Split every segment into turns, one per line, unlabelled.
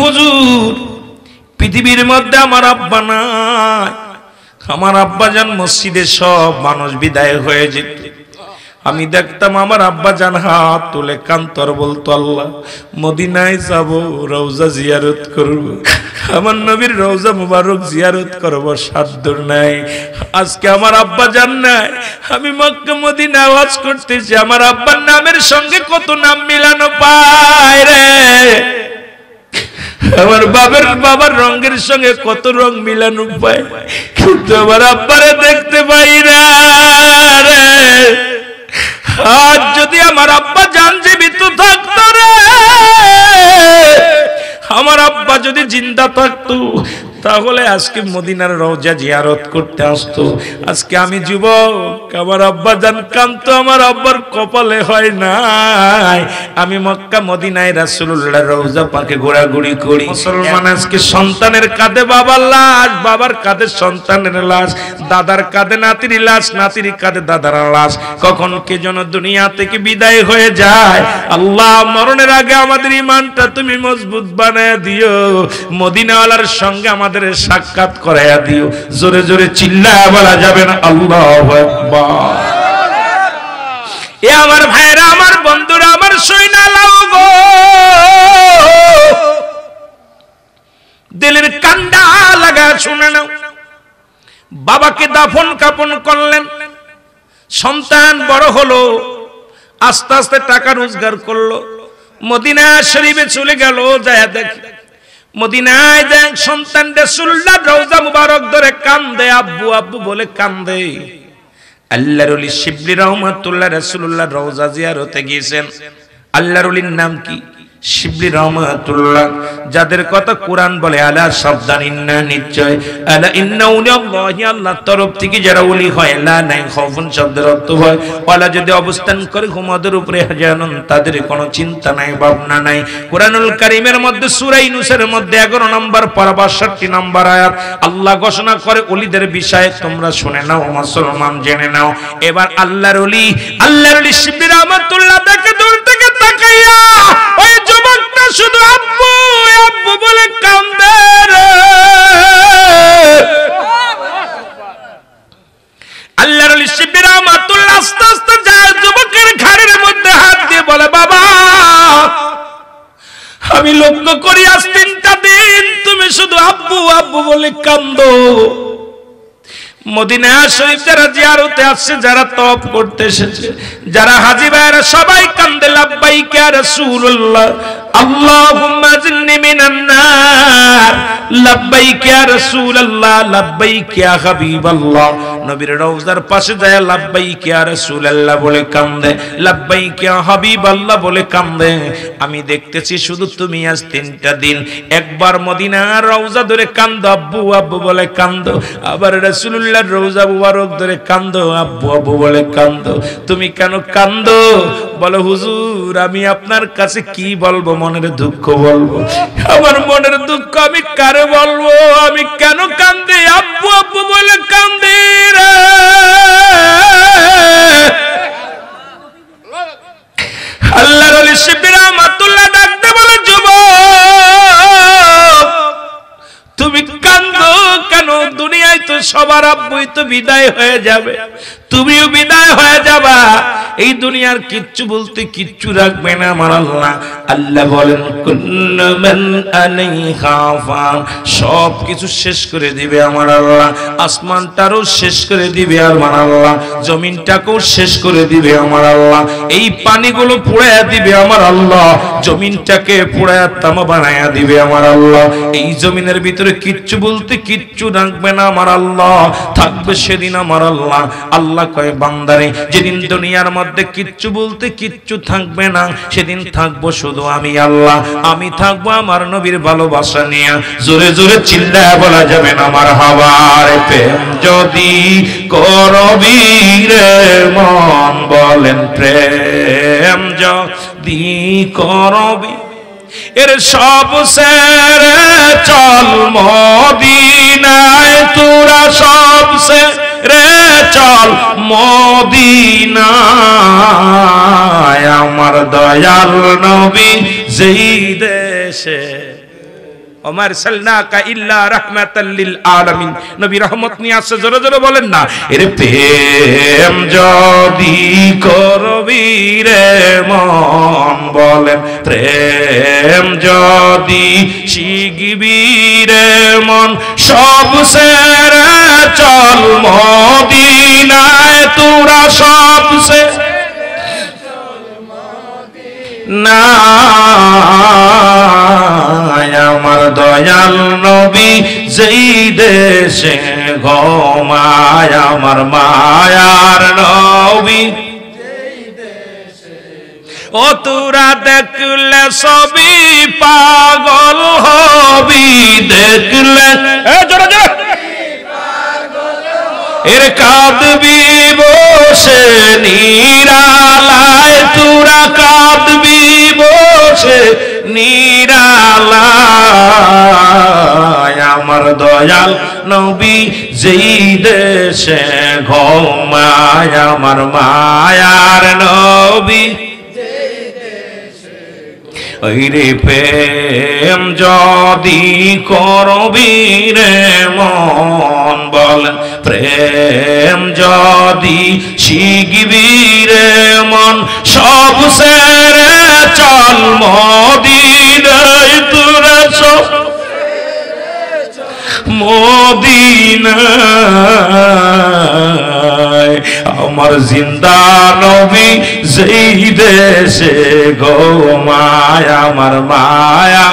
হুজুর পৃথিবীর মধ্যে আমার আব্বা নাই, আমার আব্বাজান মসজিদে সব মানুষ বিদায় হয়ে যেত, আমি দেখতাম আমার আব্বাজান হাত তুলে কান্তর বলতো আল্লাহ মদিনায় যাব, রওজা জিয়ারত করব, আমার নবীর রওজা মুবারক জিয়ারত করব, সাধ্য নাই। আজকে আমার আব্বাজান নাই, আমি মক্কা মদিনা ওয়াজ করতেছি, আমার আব্বার নামের সঙ্গে কত নাম মিলানো পায় রে, আমার বাবার রঙের সঙ্গে কত রং মিলানো পায়, কিন্তু আমার আব্বারে দেখতে পাই না রে। আজ যদি আমার আব্বা জান জীবিত থাকতো রে, আমার আব্বা যদি জিন্দা থাকতো তাহলে আজকে মদিনার রওজা জিয়ারত করতে আসতো। আজকে আমি যুবক, আমার আব্বা জান কান্ত, আমার আব্বার কপালে হয় নাই, আমি মক্কা মদিনায় রাসূলুল্লাহর রওজা পাকে ঘোরাঘুরি করি। মুসলমান আজকে সন্তানের কাঁধে বাবার লাশ, বাবার কাঁধে সন্তানের লাশ, দাদার কাঁধে নাতির লাশ, নাতির কাঁধে দাদার লাশ, কখন কে যেন দুনিয়া থেকে বিদায় হয়ে যায়। আল্লাহ মরণের আগে আমাদের ঈমানটা তুমি মজবুত বানায় দিও, মদিনাওয়ালার সঙ্গে আমাদের সাক্ষাৎ করাইয়া দিও। জোরে জোরে চিল্লায়া বলা যাবে না আল্লাহু আকবার। এ আমার ভাইরা, আমার বন্ধুরা, আমার সৈনা লাও গো, দিলের কান্ডা লাগা শুনে নাও। বাবাকে দাফন কাফন করলেন, সন্তান বড় হলো, আস্তে আস্তে টাকা রোজগার করলো, মদিনা শরীফে চলে গেল। যায় দেখে মদিনায় দেখ সন্তান রাসূলুল্লাহ রওজা মুবারক ধরে কান্দে, আব্বু আব্বু বলে কান্দে। আল্লাহর ওলি শিবলি রহমাতুল্লাহ রাসূলুল্লাহ রওজা জিয়ারতে গিয়েছেন। আল্লাহর ওলির নাম কি? শিবলি রহমাতুল্লাহ, যাদের কথা কোরআন বলে আলা সাবধান, ইন্না নিশ্চয়, আলা ইন্না উলিয়াল্লাহি, আল্লাহর তরফ থেকে যারা ওলি হয়, লা নাই খাউফুন শব্দের অর্থ হয় ওয়ালা, যদি অবস্থান করে হুমাদের উপরে হাজানুন, তাদের কোনো চিন্তা নাই ভাবনা নাই। কোরআনুল কারীমের মধ্যে সূরা ইউনূসের মধ্যে 11 নম্বর পারা 62 নম্বর আয়াত আল্লাহ ঘোষণা করে ওলিদের বিষয়ে, তোমরা শুনে নাও মুসলমান, জেনে নাও। এবার আল্লাহর ওলি শিবলি রহমাতুল্লাহ দেখে দূর থেকে তাকাইয়া ওই যুবকটা শুধু আব্বু আব্বু বলে কান্দে রে। আল্লাহর ওলি শিবলি রহমাতুল্লাহ আস্তে আস্তে যায় যুবকের ঘাড়ের মধ্যে হাত দিয়ে বলে, বাবা আমি লক্ষ্য করি আজ 3টা দিন তুমি শুধু আব্বু আব্বু বলে কান্দো। মদিনা শরীফ যারা জিয়ারতে আসছে, যারা তওয়াফ করতে এসেছে, যারা হাজী ভাইরা সবাই কান্দে লাব্বাইক ইয়া রাসূলুল্লাহ, আল্লাহুম্মা জিন্নি মিনান নার, লাব্বাইক ইয়া রাসূলুল্লাহ, লাব্বাইক ইয়া হাবিবাল্লাহ। নবীর রওজার পাশে যায় লাব্বাইক ইয়া রাসূলুল্লাহ বলে কান্দে, লাব্বাইক ইয়া হাবিবাল্লাহ বলে কান্দে। আমি দেখতেছি শুধু তুমি আজ 3টা দিন একবার মদিনার রওজা ধরে কান্দো, আব্বু আব্বু বলে কান্দো, আবার রাসূলুল্লাহ রওজা মুবারক ধরে কান্দো, আব্বু আব্বু বলে কান্দো। তুমি কেন কান্দো? বলো হুজুর আমি আপনার কাছে কি বলবো, মনের দুঃখ বলবো, আমার মনের দুঃখ আমি কারে বলবো, আমি কেন কান্দি, আব্বু আব্বু বলে কান্দি রে। আল্লাহর ওলি শিবলি রহমাতুল্লাহ ডাকতে বলে, যুবক তুমি কান্দো কেন? দুনিয়ায় তো সবার আব্বুই তো বিদায় হয়ে যাবে, তুমিও বিদায় হয়ে যাবা, এই দুনিয়ার কিচ্ছু বলতে কিচ্ছু রাখবে না আমার আল্লাহ। আল্লাহ বলেন কুল্লু মান আলাইহা ফান, সব কিছু শেষ করে দিবে আমার আল্লাহ, আসমানটারও শেষ করে দিবে আমার আল্লাহ, জমিনটাকেও শেষ করে দিবে আমার আল্লাহ, এই পানিগুলো পুড়াইয়া দিবে আমার আল্লাহ, জমিনটাকে পুড়াইয়া তামা বানাইয়া দিবে আমার আল্লাহ, এই জমিনের ভিতরে কিচ্ছু বলতে কিচ্ছু রাখবে না আমার আল্লাহ, থাকবে সেদিন আমার আল্লাহ। আল্লাহ কয় বান্দারে, যেদিন দুনিয়ার মধ্যে কিচ্ছু বলতে কিচ্ছু থাকবে না, সেদিন থাকবো শুধু আমি আল্লাহ, আমি থাকবো আমার নবীর ভালোবাসা নিয়ে। জোরে জোরে চিল্লায়া বলা যাবে না মারহাবার। প্রেম যদি করবি রে মন, বলেন প্রেম যদি করবি, এর সব সেরে চল মদিনায়, তোরা সব সেরে চল মদিনায়, আমার দয়াল নবী যেই দেশে ওমা আরসালনাকা ইল্লা রাহমাতাল লিল আলামিন। নবী রহমত নিয়ে আসছে, জোরে জোরে বলেন না। এর প্রেম যদি করবি রে মন, বলেন প্রেম যদি শিখবি রে মন, সব সেরে চল মদিনায় তোরা, সব সেরে না আমার দয়াল নবী যেই দেশে ঘুমায়, আমার মায়ার নবী ও তোরা দেখলে সবই পাগল হবি, দেখলে জোরে জোরে এর কাঁদবি বসে নিরালায়, তোরা কাঁদবি বসে নিরালায় আমার দয়াল নবী যেই দেশে ঘুমায়, আমার মায়ার নবী ওইরে প্রেম যদি করবি রে মন, বলেন প্রেম যদি শিখবি রে মন, সব সেরে চল মদিনায় তোরা, সব মদিনায় আমার জিন্দা নবী যেই দেশে ঘুমায়, আমার মায়া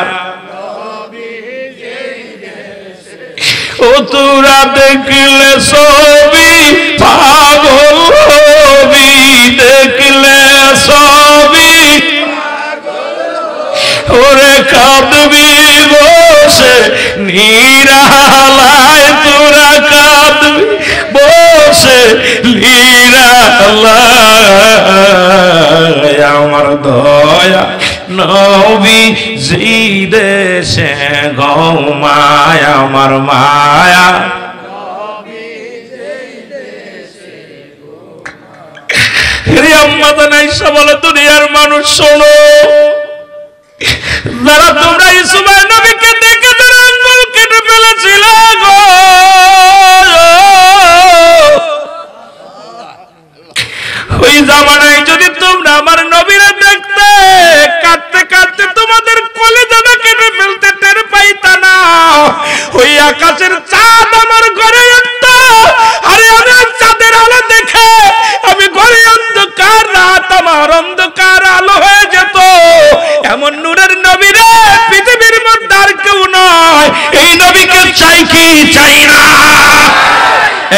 ও তোরা দেখলে সবই পাগল হবি, দেখলে সবই ওরে কাঁদবি বসে নিরালায়, তোরা কাঁদবি বসে নিরালায় আমার দয়া নবী যেই দেশে ঘুমায়, আমার মায়া বলে দুনিয়ার মানুষ শোনো, যারা তোমরা ইসমাঈল নবীকে দেখে তার আঙ্গুল কেটে ফেলেছিল গো, ওই জামানায় যদি তোমরা আমার নবীরে দেখতে, কাঁদতে কাঁদতে তোমাদের কলিজাটা কেটে ফেলতে টের পাইতা না। ওই আকাশের চাঁদ আমার ঘরে উঠত, আরে আমি চাঁদের আলো দেখে আমি ঘরে অন্ধকার, রাত আমার অন্ধকার আলো হয়ে যেত। এমন নূরের নবী রে পৃথিবীর মধ্যে আর কেউ নয়, এই নবীকে চাই কি চাই না?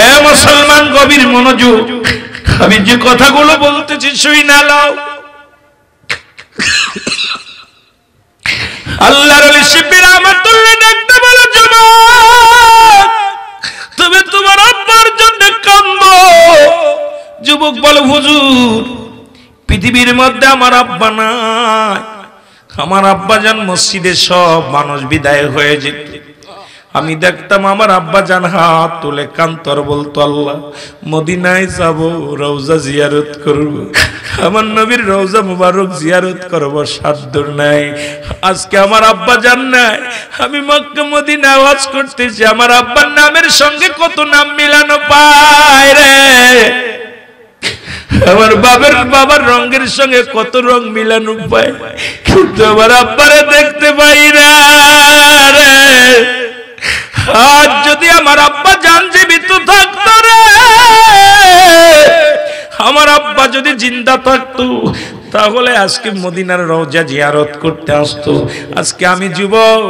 এ মুসলমান গভীর মনোযোগ, আমি যে কথাগুলো বলতেছি শুই না লাও। আল্লাহর ওলি শিবির রহমাতুল্লাহ দেখতে বলে, যুবক তুমি তোমার আব্বার জন্য কাঁদো। যুবক বলে, হুজুর পৃথিবীর মধ্যে আমার আব্বা নাই, আমার আব্বা জান মসজিদে সব মানুষ বিদায় হয়ে যেত, আমি দেখতাম আমার আব্বা জান হাত তুলে কান্তর বলতো, আল্লাহ মদিনায় যাব, রওজা জিয়ারত করব, আমার নবীর রওজা মুবারক জিয়ারত করব, সাধ্য নাই। আজকে আমার আব্বা জান নাই, আমি মক্কা মদিনা ওয়াজ করতেছি, আমার আব্বার নামের সঙ্গে কত নাম মিলানো পায় রে, আমার বাবার রঙের সঙ্গে কত রং মিলানো পায়, কিন্তু আমার আব্বারে দেখতে পাই না রে। আজ যদি আমার আব্বা জান জীবিত থাকতো রে, আমার আব্বা যদি জিন্দা থাকতো, তাহলে আজকে মদিনার রওজা জিয়ারত করতে আসতো। আজকে আমি যুবক,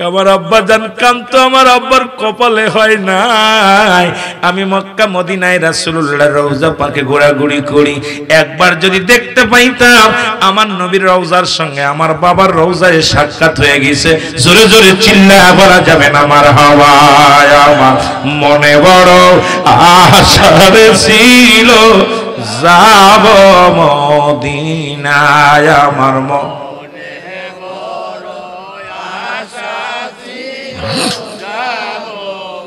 আমার আব্বা জান কান্ত, আমার আব্বার কপালে হয় নাই। আমি মক্কা মদিনায় রাসূলুল্লাহর রওজা পাকে ঘোরাঘুরি করি, একবার যদি দেখতে পাইতাম আমার নবীর রওজার সঙ্গে আমার বাবার রওজায় সাক্ষাৎ হয়ে গেছে, জোরে জোরে চিল্লায়া বলা যাবে না মারহাবা। আমার মনে বড় আশা ছিল যাব মদিনায়, আমার মনে বড় আশা ছিল যাব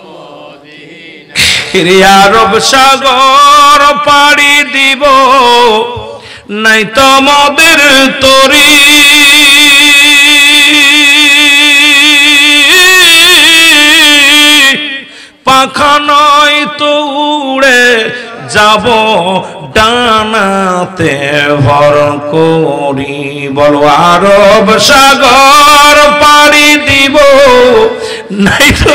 মদিনায়। আরব সাগর পাড়ি দিব, নাই তো মোদের তরি, পাখা নয় তো উড়ে যাব ডানাতে ভর করি, বলো আরব সাগর পাড়ি দিব নাই তো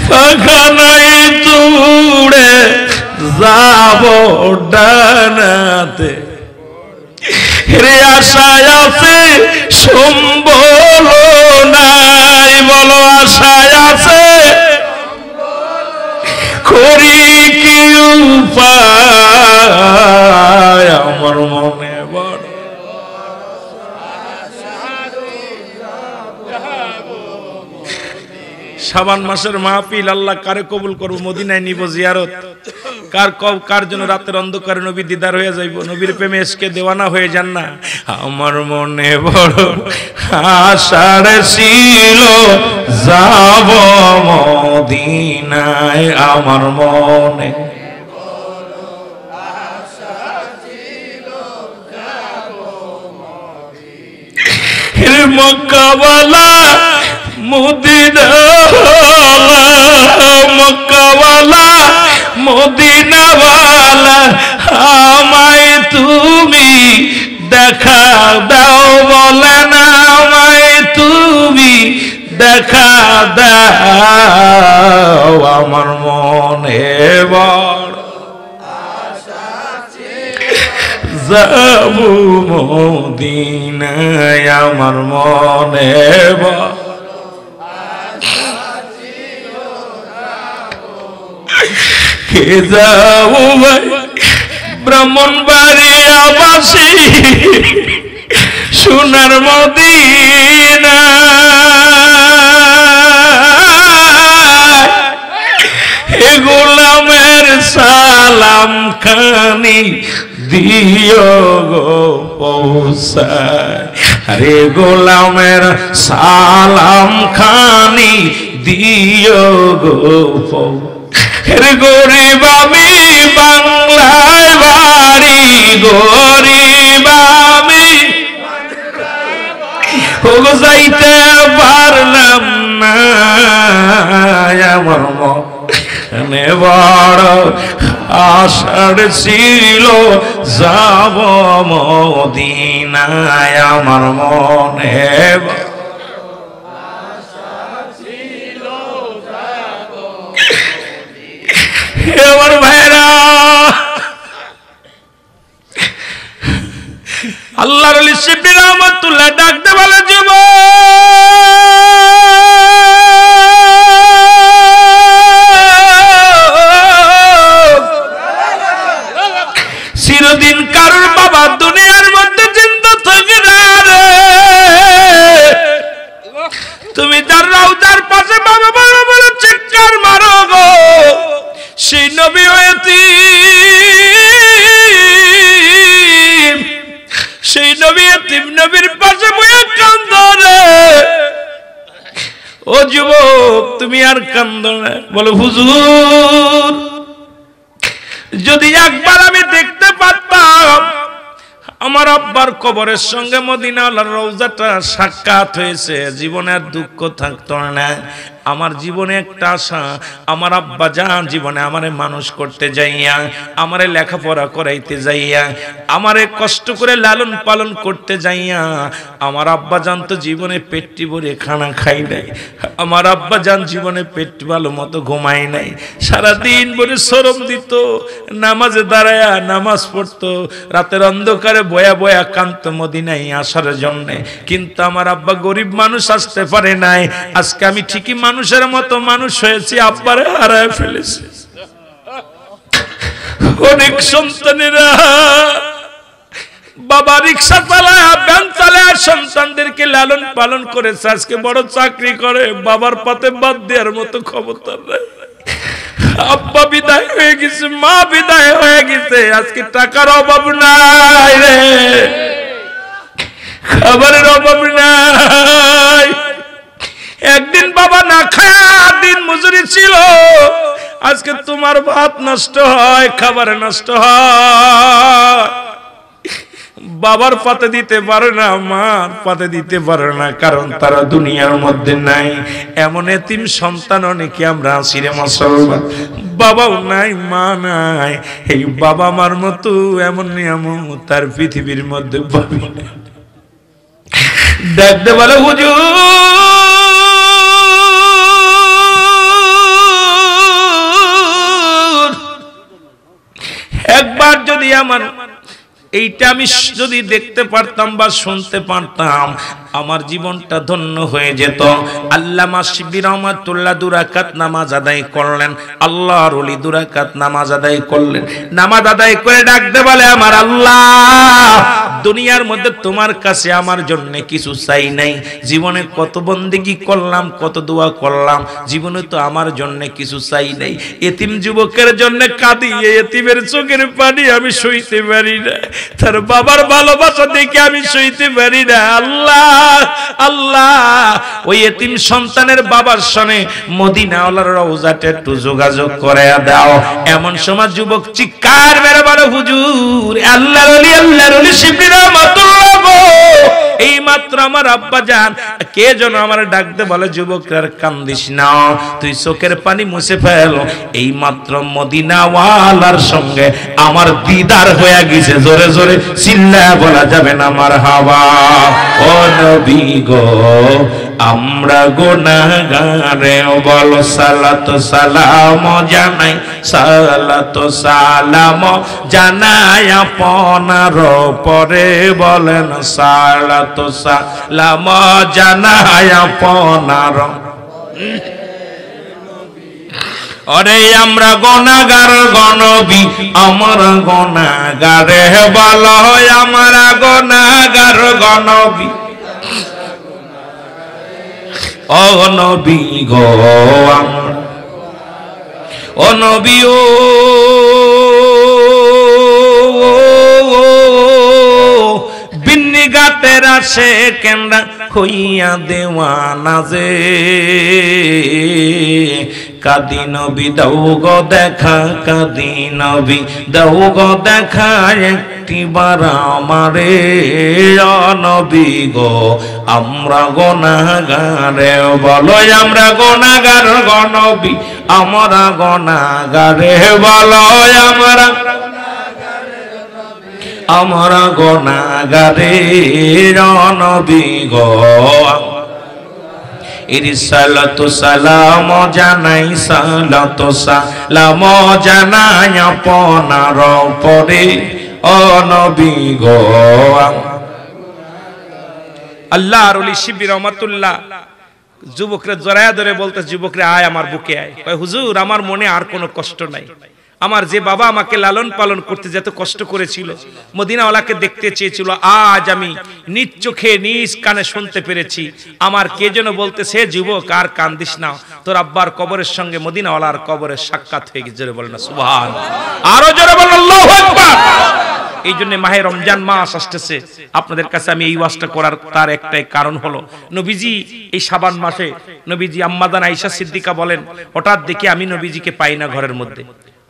পাখা নাই তো উড়ে যাব ডানাতে, রে আশায় আছে সম্বল নাই, বলো আশায় আছে করি কি উপায়, আমার মনে বড় শাবান মাসের মাহফিল আল্লাহ কারে কবুল করব, মদিনায় নিব জিয়ারত, কার জন্য রাতের অন্ধকারে নবী দিদার হয়ে যাইব, নবীর প্রেমে এসকে দেওয়ানা হয়ে যান না। আমার মনে বড় আশার ছিল যাব মদিনায়, আমার মনে মক্কাওয়ালা মদিনাওয়ালা, মক্কাওয়ালা মদিনাওয়ালা আমায় তুমি দেখা দাও, বলে না আমায় তুমি দেখা দাও, আমার মনে বড় যাব মদিনায়, আমার মনে কে যাও ভাই ব্রাহ্মণবাড়িয়া বাসী সোনার মদিনা, হে গোলামের সালাম খানি দিও গো পৌঁছায়, রে গোলামের সালাম খানি দিও গো পৌঁছায়, গরিব আমি বাংলায় বাড়ি, গরিব আমি যাইতে পারলাম না, আমার মনে বড় আশার ছিল যাব মদিনায়, আমার মনে আমার ভাইরা আল্লাহর ওলি শিবলি রহমাতুল্লাহ ডাকতে বলে যুবক, চিরদিন কারোর বাবা দুনিয়ার মধ্যে চিন্তা থাকে না রে, তুমি তার রাউজার পাশে বাবা বাবা বলে চিৎকার মারো গো, সেই নবী এতিম, সেই নবী এতিম নবীর পাশে বসে কাঁদো রে, ও যুবক তুমি আর কাঁদো না, বলো হুজুর যদি একবার আমি দেখতে পারতাম আমার আব্বার কবরের সঙ্গে মদিনাওয়ালার রওজাটা সাক্ষাৎ হয়েছে, জীবনে আর দুঃখ থাকতো না। আমার জীবনে একটা আশা, আমার আব্বা জান জীবনে আমারে মানুষ করতে যাইয়া, আমারে লেখাপড়া করাইতে যাইয়া, আমারে কষ্ট করে লালন পালন করতে যাইয়া, আমার আব্বা জান তো জীবনে পেটটি ভরে খানা খাই নাই, আমার আব্বা জান জীবনে পেট ভালো মতো ঘুমাই নাই, সারাদিন ভরে শ্রম দিত, নামাজে দাঁড়ায়া নামাজ পড়তো, রাতের অন্ধকারে বয়া বয়া কান্ত মদিনায় আসার জন্যে, কিন্তু আমার আব্বা গরিব মানুষ, আসতে পারে নাই। আজকে আমি ঠিকই মানুষের মতো মানুষ হয়েছি, আব্বারে হারায় ফেলেছি। অনেক সন্তানেরা বাবা রিক্সা চালায়, ভ্যান চালায়, সন্তানদেরকে লালন পালন করেছে, আজকে বড় চাকরি করে, বাবার পাতে বাদ দেওয়ার মতো ক্ষমতা নেই। আব্বা বিদায় হয়ে গেছে, মা বিদায় হয়ে গেছে, আজকে টাকার অভাব নাই রে, খাবারের অভাব নাই। একদিন বাবা না খায় দিন মজুরি ছিল, আজকে তোমার ভাত নষ্ট হয়, খাবার নষ্ট হয়। বাবার পাতে দিতে পারে না, মার পাতে দিতে পারে না, কারণ তারা দুনিয়ার মধ্যে নাই। এমন এতিম সন্তান অনেকে আমরা আছি রে মুসলমান, বাবাও নাই মা নাই। এই বাবা মার মতো এমন নিয়ামত তার পৃথিবীর মধ্যে পাবি না। দেখতে বলে হুজুর একবার যদি আমার এইটা আমি যদি দেখতে পারতাম বা শুনতে পারতাম, আমার জীবনটা ধন্য হয়ে যেত। আল্লামা শিবলি রহমাতুল্লাহ 2 রাকাত নামাজ আদায় করলেন, আল্লাহর ওলি 2 রাকাত নামাজ আদায় করলেন। নামাজ আদায় করে ডাকতে বলে, আমার আল্লাহ, দুনিয়ার মধ্যে তোমার কাছে আমার জন্য কিছু চাই নাই। জীবনে কত বন্দেগী করলাম, কত দোয়া করলাম, জীবনে তো আমার জন্য কিছু চাই নাই। এতিম যুবকের জন্য কাঁদি, এতিমের চোখের পানি আমি সইতে পারি না, তার বাবার ভালোবাসা দেখে আমি সইতে পারি না। আল্লাহ আল্লাহ, ওই এতিম সন্তানের বাবার সঙ্গে মদিনাওয়ালার রওজাতে একটু যোগাযোগ করে দাও। এমন সময় যুবক চিৎকার মেরে বলে, হুজুর আল্লাহর ওলি, আল্লাহর ওলি শিবলি রহমাতুল্লাহ গো, এই মাত্র আমার আব্বা জান কে যেন আমার ডাকতে বলে, যুবকরা কান্দিস না, তুই চোখের পানি মুছে ফেল, এই মাত্র মদিনাওয়ালার সঙ্গে আমার দিদার হয়ে গেছে। জোরে জোরে চিল্লায়া বলা যাবে না মারহাবা। ও নবী গো, আমরা গুনাহগারে বল সালাত সালাম জানাই, সালাত সালাম জানাই আপনার পরে বলেন সালাত সালাম জানাই আপনার। অরে আমরা গুনাহগার গনবী, আমরা গুনাহগারে বলো, আমরা গুনাহগার গনবী। ও নবী গো, ও নবী ও বিন্নি গাতের আসে কেন্দ্রা হইয়া দেওয়ানা যে, কাদি নবী দাও গো দেখা, কাদি নবী দাও গো দেখা, একটিবার আমারে নবী গো, আমরা গুনাহগারে বলো, আমরা গুনাহগার গো নবী, আমরা গুনাহগারে বলো, আমরা গুনাহগারে নবী গো। সালাতু সালাম জানাই, সালাতু সালাম জানাই আপনার পরে ও নবী গো। আল্লাহর ওলি শিবলি রহমাতুল্লাহ যুবকরা জড়ায়া ধরে বলতে, যুবকরা আয় আমার বুকে আয়। কয় হুজুর আমার মনে আর কোনো কষ্ট নাই, আমার যে বাবা আমাকে লালন পালন করতে যত কষ্ট করেছিল, মদিনাওয়ালাকে দেখতে চেয়েছিল, আজ আমি নিজ চোখে নিজ কানে শুনতে পেরেছি। আমার কে যেন বলতেছে, যুবক আর কান্দিস না, তোর আব্বার কবরের সঙ্গে মদিনাওয়ালার কবরের সাক্ষাৎ হয়ে গেছে। জোরে বলেন না সুবহান, আরো জোরে বলেন আল্লাহু আকবার। এই জন্য মাহে রমজান মাস আসতেছে, আপনাদের কাছে আমি এই ওয়াজটা করার তার একটাই কারণ হলো, নবীজি এই শাবান মাসে, নবীজি আম্মাদান আয়েশা সিদ্দিকা বলেন, হঠাৎ দেখি আমি নবীজিকে পাই না ঘরের মধ্যে।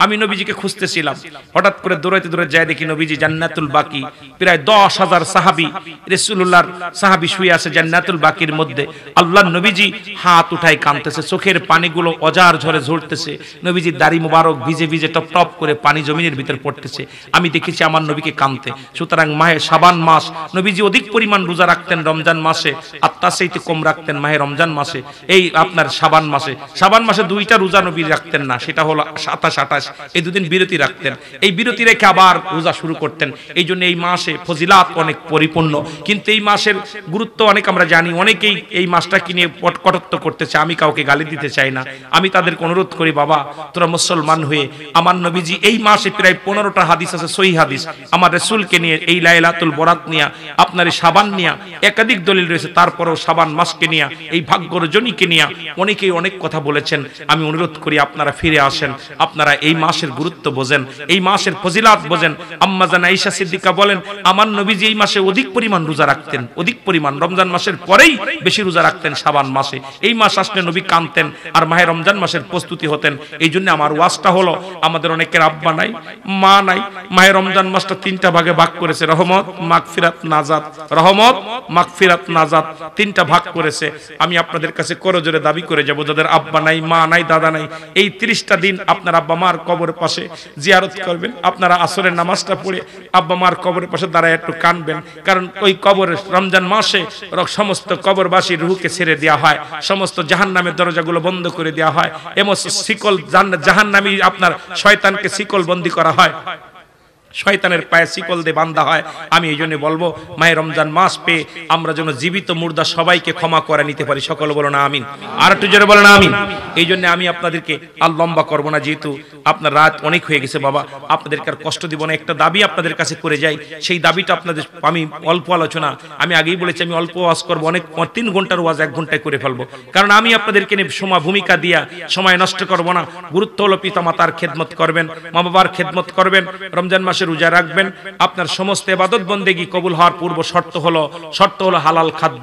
আমি নবীজিকে খুঁজতেছিলাম, হঠাৎ করে দৌড়াইতে দৌড়াইতে যাই দেখি নবীজি জান্নাতুল বাকি, প্রায় 10,000 সাহাবী রাসূলুল্লাহর সাহাবী শুয়ে আছে জান্নাতুল বাকির মধ্যে। আল্লাহর নবীজি হাত উঠায় কাঁদতেছে, চোখের পানিগুলো অজার ঝরে ঝরতেছে, নবীজির দাড়ি মুবারক ভিজে ভিজে টপ টপ করে পানি জমিনের ভিতর পড়তেছে। আমি দেখেছি আমার নবীকে কাঁদতে। সুতরাং মাহে শাবান মাস, নবীজি অধিক পরিমাণ রোজা রাখতেন রমজান মাসে, আর তার চাইতে কম রাখতেন মাহে রমজান মাসে। এই আপনার শাবান মাসে, শাবান মাসে 2টা রোজা নবী রাখতেন না, সেটা হলো 27, 28, এই 2 দিন বিরতি রাখতেন। এই বিরতি রেখে আবার রোজা শুরু করতেন। এই জন্য এই মাসে ফজিলাত অনেক পরিপূর্ণ, কিন্তু এই মাসের গুরুত্ব অনেক আমরা জানি। অনেকেই এই মাসটাকে নিয়ে কটূক্তি করতেছে, আমি কাউকে গালি দিতে চাই না। আমি তাদেরকে অনুরোধ করি, বাবা তোরা মুসলমান হয়ে, আমার নবীজি এই মাসে প্রায় 15টা হাদিস আছে সহিহ হাদিস, আমার রাসূলকে নিয়ে, এই লাইলাতুল বরাত নিয়ে, আপনার এই শাবান নিয়ে একাধিক দলিল রয়েছে। তারপরেও শাবান মাসকে নিয়ে, এই ভাগ্য রজনীকে নিয়ে অনেকেই অনেক কথা বলেছেন। আমি অনুরোধ করি আপনারা ফিরে আসেন, আপনারা এই মাসের গুরুত্ব বোঝেন, এই মাসের ফজিলাত বোঝেন। আম্মা জান আয়েশা সিদ্দিকা বলেন, আমার নবীজি এই মাসে অধিক পরিমাণ রোজা রাখতেন, অধিক পরিমাণ, রমজান মাসের পরেই বেশি রোজা রাখতেন শাবান মাসে। এই মাস আসলে নবী কাঁদতেন আর মাহে রমজান মাসের প্রস্তুতি হতেন। এই জন্য আমার ওয়াজটা হলো, আমাদের অনেকের আব্বা নাই, মা নাই, মাহে রমজান মাসটা তিনটা ভাগে ভাগ করেছে, রহমত, মাগফিরাত, নাজাত। রহমত, মাগফিরাত, নাজাত তিনটা ভাগ করেছে। আমি আপনাদের কাছে করজোরে দাবি করে যাব, যাদের আব্বা নাই, মা নাই, দাদা নাই, এই 30টা দিন আপনার আব্বা মার কবরের পাশে জিয়ারত করবেন। আপনারা আসরের নামাজটা পড়ে আব্বা মার কবরের পাশে দাঁড়ায় একটু কাঁদবেন, কারণ ওই কবরে রমজান মাসে সমস্ত কবরবাসী রুহকে ছেড়ে দেওয়া হয়, সমস্ত জাহান্নামের দরজাগুলো বন্ধ করে দেওয়া হয়, এমন শিকল জাহান্নামী আপনার শয়তানকে শিকল বন্দী করা হয়, শয়তানের পায়ে শিকল দিয়ে বাঁধা হয়। আমি এই জন্য বলবো, মাহে রমজান মাস পেয়ে আমরা যেন জীবিত মুর্দা সবাইকে ক্ষমা করে নিতে পারি। সকলে বলো না আমিন, আর একটু জোরে বলো না আমিন। এই জন্য আমি আপনাদেরকে আর লম্বা করবো না, যেহেতু আপনার রাত অনেক হয়ে গেছে বাবা, আপনাদেরকে আর কষ্ট দিব না। একটা দাবি আপনাদের কাছে করে যাই, সেই দাবিটা আপনাদের, আমি অল্প আলোচনা, আমি আগেই বলেছি আমি অল্প ওয়াজ করবো, অনেক 3 ঘন্টার ওয়াজ 1 ঘন্টায় করে ফেলবো, কারণ আমি আপনাদেরকে নিয়ে সময় ভূমিকা দিয়া সময় নষ্ট করবো না। গুরুত্ব হলো পিতা মাতার খেদমত করবেন, মা বাবার খেদমত করবেন, রমজান মাসে রোজা রাখবেন। আপনার সমস্ত ইবাদত বন্দেগী কবুল হওয়ার পূর্ব শর্ত হলো হালাল খাদ্য।